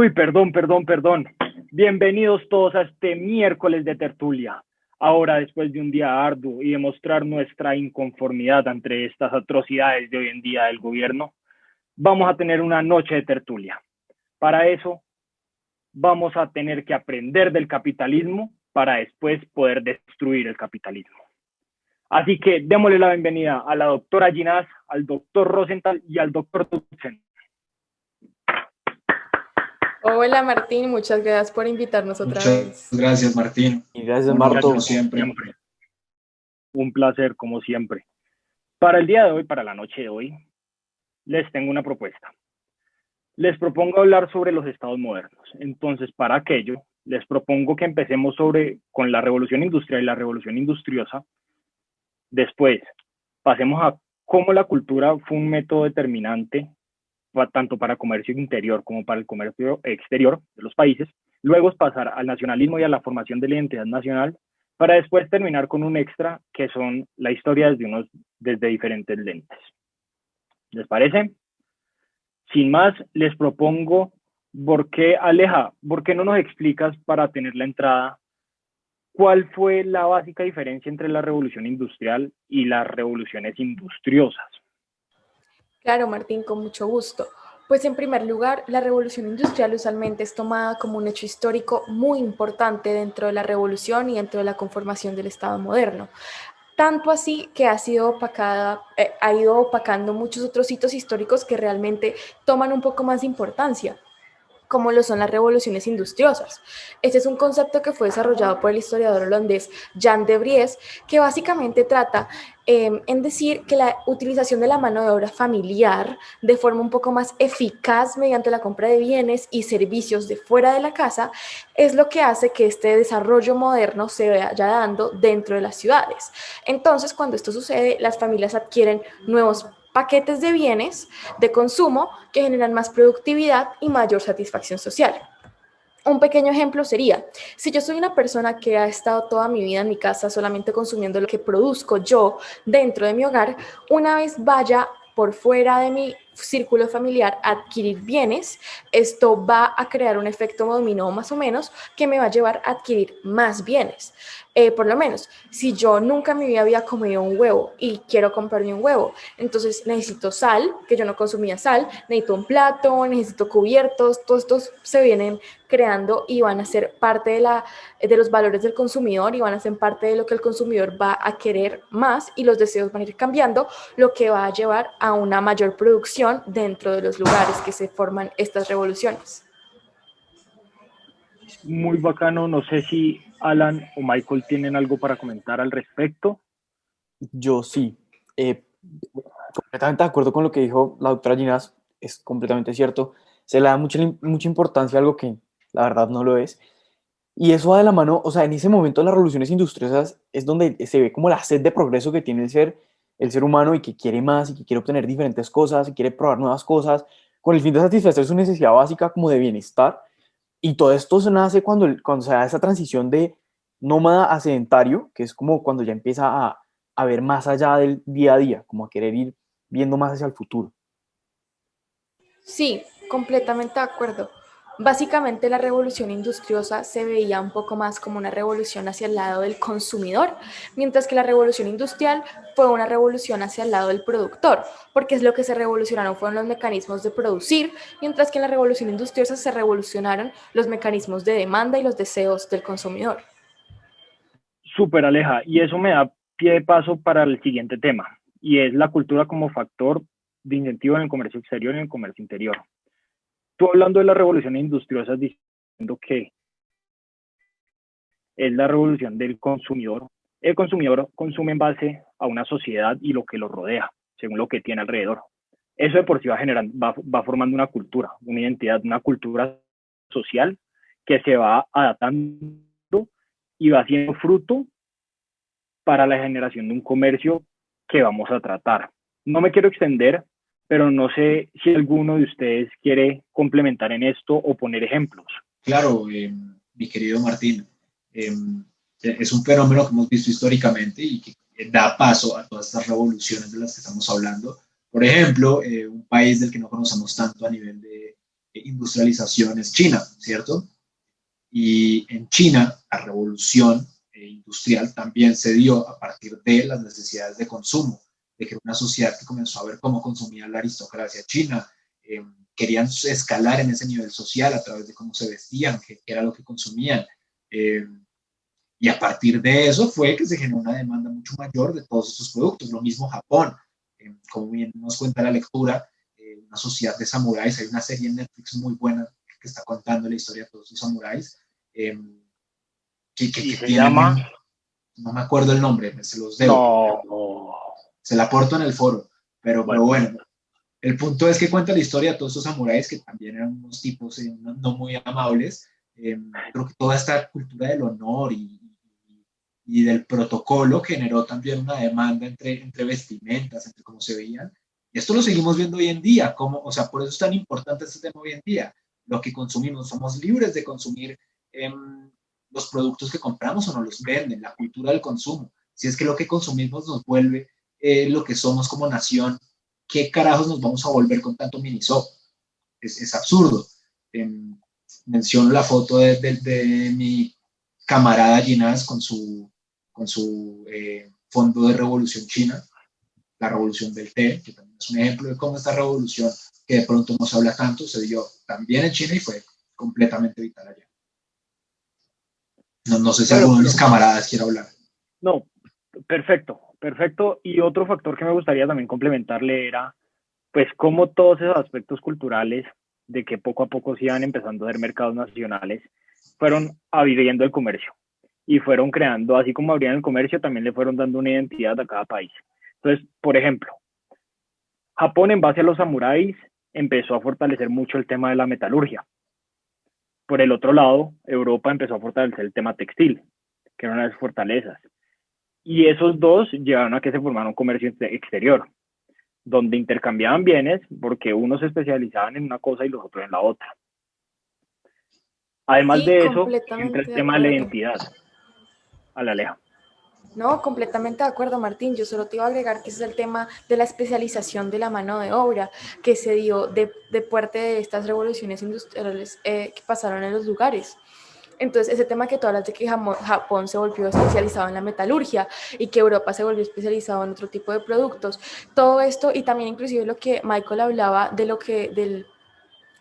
Uy, perdón. Bienvenidos todos a este miércoles de tertulia. Ahora, después de un día arduo y demostrar nuestra inconformidad ante estas atrocidades de hoy en día del gobierno, vamos a tener una noche de tertulia. Para eso, vamos a tener que aprender del capitalismo para después poder destruir el capitalismo. Así que démosle la bienvenida a la doctora Ginás, al doctor Rosenthal y al doctor Tutzen. Hola Martín, muchas gracias por invitarnos otra vez. Muchas gracias, Martín. Y gracias, Marto. Como siempre. Un placer, como siempre. Para el día de hoy, para la noche de hoy, les tengo una propuesta. Les propongo hablar sobre los estados modernos. Entonces, para aquello, les propongo que empecemos con la revolución industrial y la revolución industriosa. Después, pasemos a cómo la cultura fue un método determinante tanto para comercio interior como para el comercio exterior de los países, luego pasar al nacionalismo y a la formación de la identidad nacional, para después terminar con un extra que son la historia desde diferentes lentes. ¿Les parece? Sin más, les propongo, Aleja, ¿por qué no nos explicas para tener la entrada cuál fue la básica diferencia entre la revolución industrial y las revoluciones industriosas? Claro, Martín, con mucho gusto. Pues en primer lugar, la revolución industrial usualmente es tomada como un hecho histórico muy importante dentro de la revolución y dentro de la conformación del Estado moderno. Tanto así que ha ido opacando muchos otros hitos históricos que realmente toman un poco más de importancia, como lo son las revoluciones industriosas. Este es un concepto que fue desarrollado por el historiador holandés Jan de Vries, que básicamente trata en decir que la utilización de la mano de obra familiar de forma un poco más eficaz mediante la compra de bienes y servicios de fuera de la casa es lo que hace que este desarrollo moderno se vaya dando dentro de las ciudades. Entonces, cuando esto sucede, las familias adquieren nuevos paquetes de bienes de consumo que generan más productividad y mayor satisfacción social. Un pequeño ejemplo sería, si yo soy una persona que ha estado toda mi vida en mi casa solamente consumiendo lo que produzco yo dentro de mi hogar, una vez vaya por fuera de mi círculo familiar a adquirir bienes, esto va a crear un efecto dominó más o menos que me va a llevar a adquirir más bienes. Por lo menos, si yo nunca en mi vida había comido un huevo y quiero comprarme un huevo, entonces necesito sal, que yo no consumía sal, necesito un plato, necesito cubiertos, todos estos se vienen creando y van a ser parte de los valores del consumidor y van a ser parte de lo que el consumidor va a querer más y los deseos van a ir cambiando, lo que va a llevar a una mayor producción dentro de los lugares que se forman estas revoluciones. Muy bacano, no sé si Alan o Michael tienen algo para comentar al respecto. Yo sí, completamente de acuerdo con lo que dijo la doctora Ginás, es completamente cierto. Se le da mucha importancia a algo que la verdad no lo es. Y eso va de la mano, o sea, en ese momento de las revoluciones industriosas es donde se ve como la sed de progreso que tiene el ser humano y que quiere más y que quiere obtener diferentes cosas y quiere probar nuevas cosas con el fin de satisfacer su necesidad básica como de bienestar. Y todo esto se nace cuando se da esa transición de nómada a sedentario, que es como cuando ya empieza a ver más allá del día a día, como a querer ir viendo más hacia el futuro. Sí, completamente de acuerdo. Básicamente la revolución industriosa se veía un poco más como una revolución hacia el lado del consumidor, mientras que la revolución industrial fue una revolución hacia el lado del productor, porque es lo que se revolucionaron fueron los mecanismos de producir, mientras que en la revolución industriosa se revolucionaron los mecanismos de demanda y los deseos del consumidor. Súper, Aleja, y eso me da pie de paso para el siguiente tema, y es la cultura como factor de incentivo en el comercio exterior y en el comercio interior. Tú hablando de la revolución industriosa, diciendo que es la revolución del consumidor. El consumidor consume en base a una sociedad y lo que lo rodea, según lo que tiene alrededor. Eso de por sí va formando una cultura, una identidad, una cultura social que se va adaptando y va siendo fruto para la generación de un comercio que vamos a tratar. No me quiero extender, pero no sé si alguno de ustedes quiere complementar en esto o poner ejemplos. Claro, mi querido Martín, es un fenómeno que hemos visto históricamente y que da paso a todas estas revoluciones de las que estamos hablando. Por ejemplo, un país del que no conocemos tanto a nivel industrialización es China, ¿cierto? Y en China la revolución industrial también se dio a partir de las necesidades de consumo, de que era una sociedad que comenzó a ver cómo consumía la aristocracia china, querían escalar en ese nivel social a través de cómo se vestían, qué era lo que consumían. Y a partir de eso fue que se generó una demanda mucho mayor de todos estos productos. Lo mismo Japón, como bien nos cuenta la lectura, una sociedad de samuráis. Hay una serie en Netflix muy buena que está contando la historia de todos los samuráis. Que se tienen, llama... no me acuerdo el nombre, se los debo. No. Se la aporto en el foro, pero bueno. El punto es que cuenta la historia de todos estos samuráis que también eran unos tipos no muy amables. Creo que toda esta cultura del honor y del protocolo generó también una demanda entre vestimentas, entre cómo se veían. Y esto lo seguimos viendo hoy en día, o sea, por eso es tan importante este tema hoy en día. Lo que consumimos, somos libres de consumir los productos que compramos o nos los venden, la cultura del consumo. Si es que lo que consumimos nos vuelve lo que somos como nación, ¿qué carajos nos vamos a volver con tanto Miniso? Es absurdo. Menciono la foto de mi camarada Ginás con su fondo de revolución china, la revolución del té, que también es un ejemplo de cómo esta revolución, que de pronto no se habla tanto, se dio también en China y fue completamente vital allá. No sé si alguno de mis camaradas quiere hablar. No, perfecto. Y otro factor que me gustaría también complementarle era, pues, cómo todos esos aspectos culturales de que poco a poco se iban empezando a hacer mercados nacionales, fueron abriendo el comercio y fueron creando, así como abrían el comercio, también le fueron dando una identidad a cada país. Entonces, por ejemplo, Japón, en base a los samuráis, empezó a fortalecer mucho el tema de la metalurgia. Por el otro lado, Europa empezó a fortalecer el tema textil, que era una de sus fortalezas. Y esos dos llevaron a que se formara un comercio exterior, donde intercambiaban bienes porque unos se especializaban en una cosa y los otros en la otra. Además Sí, de eso, entra completamente el de tema de la acuerdo. identidad. A la Aleja. No, completamente de acuerdo, Martín. Yo solo te iba a agregar que ese es el tema de la especialización de la mano de obra que se dio de parte de estas revoluciones industriales que pasaron en los lugares. Entonces, ese tema que tú hablas de que Japón se volvió especializado en la metalurgia y que Europa se volvió especializado en otro tipo de productos, todo esto y también inclusive lo que Michael hablaba de lo que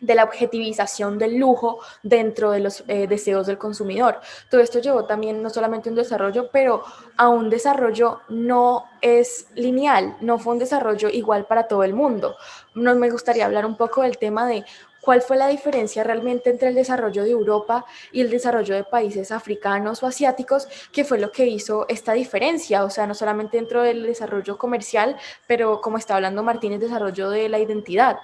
de la objetivización del lujo dentro de los deseos del consumidor. Todo esto llevó también no solamente a un desarrollo, pero a un desarrollo no es lineal, no fue un desarrollo igual para todo el mundo. Nos me gustaría hablar un poco del tema de cuál fue la diferencia realmente entre el desarrollo de Europa y el desarrollo de países africanos o asiáticos, que fue lo que hizo esta diferencia, o sea, no solamente dentro del desarrollo comercial, pero como está hablando Martín, el desarrollo de la identidad.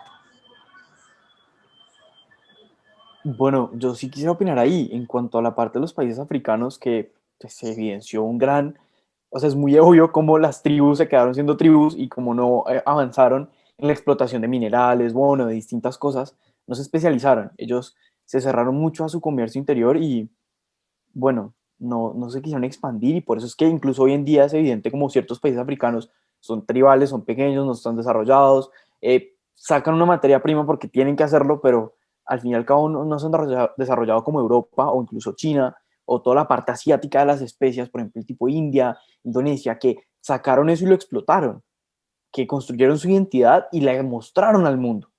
Bueno, yo sí quisiera opinar ahí en cuanto a la parte de los países africanos que pues, se evidenció un gran, o sea, es muy obvio cómo las tribus se quedaron siendo tribus y cómo no avanzaron en la explotación de minerales, bueno, de distintas cosas, no se especializaron. Ellos se cerraron mucho a su comercio interior y, bueno, no se quisieron expandir y por eso es que incluso hoy en día es evidente como ciertos países africanos son tribales, son pequeños, no están desarrollados, sacan una materia prima porque tienen que hacerlo, pero al fin y al cabo no se han desarrollado como Europa o incluso China o toda la parte asiática de las especias, por ejemplo, el tipo India, Indonesia, que sacaron eso y lo explotaron, que construyeron su identidad y la mostraron al mundo.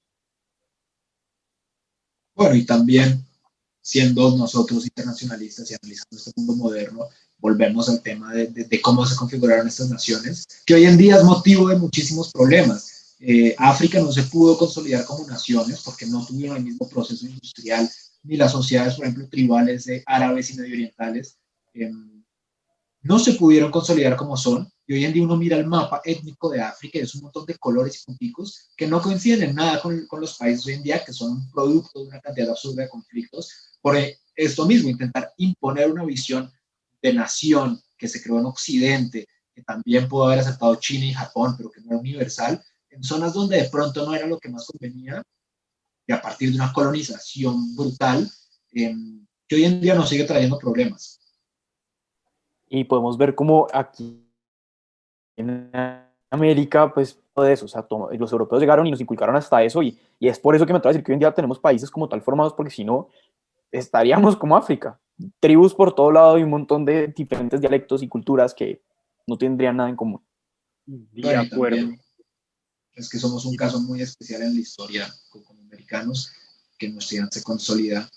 Bueno, y también siendo nosotros internacionalistas y analizando este mundo moderno, volvemos al tema de cómo se configuraron estas naciones, que hoy en día es motivo de muchísimos problemas. África no se pudo consolidar como naciones porque no tuvieron el mismo proceso industrial, ni las sociedades, por ejemplo, tribales de árabes y medio orientales, no se pudieron consolidar como son. Y hoy en día uno mira el mapa étnico de África y es un montón de colores y punticos que no coinciden en nada con los países hoy en día, que son un producto de una cantidad absurda de conflictos. Por esto mismo, intentar imponer una visión de nación que se creó en Occidente, que también pudo haber aceptado China y Japón, pero que no era universal, en zonas donde de pronto no era lo que más convenía, y a partir de una colonización brutal, que hoy en día nos sigue trayendo problemas. Y podemos ver cómo aquí en América, pues todo eso, o sea, los europeos llegaron y nos inculcaron hasta eso y es por eso que me atrevo a decir que hoy en día tenemos países como tal formados, porque si no, estaríamos como África, tribus por todo lado y un montón de diferentes dialectos y culturas que no tendrían nada en común. De Bueno, y acuerdo. también es que somos un caso muy especial en la historia como americanos, que nuestra identidad se consolida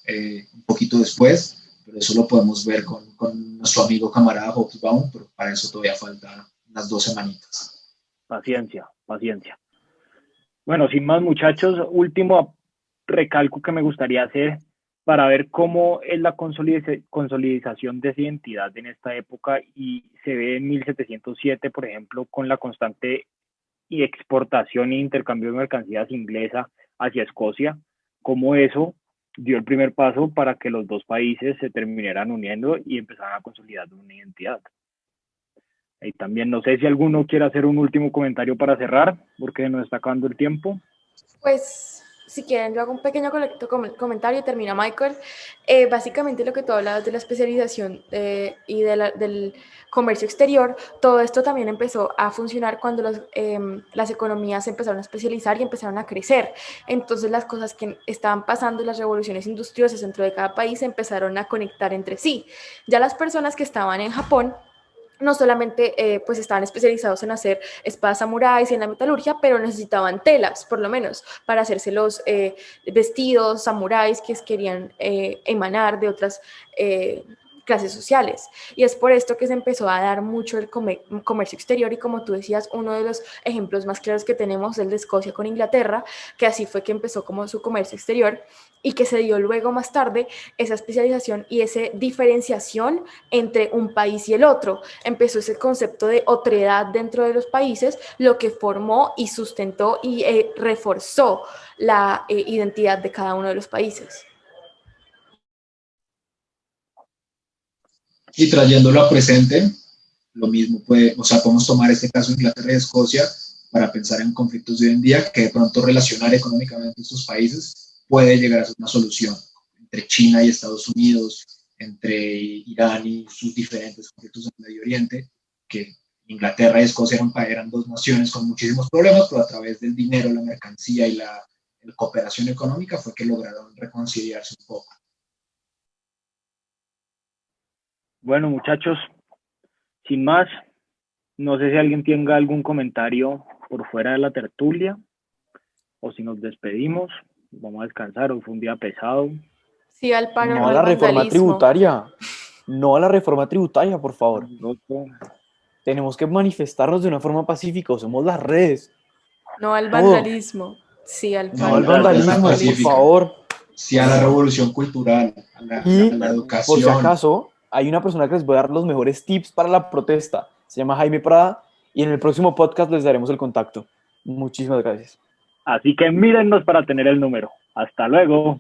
un poquito después, pero eso lo podemos ver con nuestro amigo camarada Hobsbawm, pero para eso todavía falta unas 2 semanitas. Paciencia, paciencia. Bueno, sin más, muchachos, último recalco que me gustaría hacer para ver cómo es la consolidación de esa identidad en esta época, y se ve en 1707, por ejemplo, con la constante exportación e intercambio de mercancías inglesa hacia Escocia, cómo eso dio el primer paso para que los dos países se terminaran uniendo y empezaran a consolidar una identidad. Y también no sé si alguno quiere hacer un último comentario para cerrar, porque nos está acabando el tiempo. Pues, si quieren, yo hago un pequeño comentario y termina Michael. Básicamente lo que tú hablabas de la especialización y del comercio exterior, todo esto también empezó a funcionar cuando las economías se empezaron a especializar y empezaron a crecer. Entonces las cosas que estaban pasando, las revoluciones industriales dentro de cada país se empezaron a conectar entre sí. Ya las personas que estaban en Japón no solamente pues estaban especializados en hacer espadas samuráis y en la metalurgia, pero necesitaban telas, por lo menos, para hacerse los vestidos samuráis que querían emanar de otras clases sociales. Y es por esto que se empezó a dar mucho el comercio exterior, y como tú decías, uno de los ejemplos más claros que tenemos es el de Escocia con Inglaterra, que así fue que empezó como su comercio exterior, y que se dio luego más tarde esa especialización y esa diferenciación entre un país y el otro. Empezó ese concepto de otredad dentro de los países, lo que formó y sustentó y reforzó la identidad de cada uno de los países. Y trayéndolo a presente, lo mismo puede, o sea, podemos tomar este caso de Inglaterra y Escocia para pensar en conflictos de hoy en día, que de pronto relacionar económicamente estos países puede llegar a ser una solución entre China y Estados Unidos, entre Irán y sus diferentes conflictos en el Medio Oriente, que Inglaterra y Escocia eran dos naciones con muchísimos problemas, pero a través del dinero, la mercancía y la cooperación económica fue que lograron reconciliarse un poco. Bueno, muchachos, sin más, no sé si alguien tenga algún comentario por fuera de la tertulia, o si nos despedimos, vamos a descansar, hoy fue un día pesado. Sí, al paro, No no a al la reforma vandalismo. tributaria, no a la reforma tributaria, por favor. Tenemos que manifestarnos de una forma pacífica, usemos las redes. No al Todo. vandalismo. Sí, al No paro, al no al vandalismo, por vandalismo. favor. Sí a la revolución cultural, a la educación. Por si acaso, hay una persona que les voy a dar los mejores tips para la protesta. Se llama Jaime Prada y en el próximo podcast les daremos el contacto. Muchísimas gracias. Así que mírennos para tener el número. Hasta luego.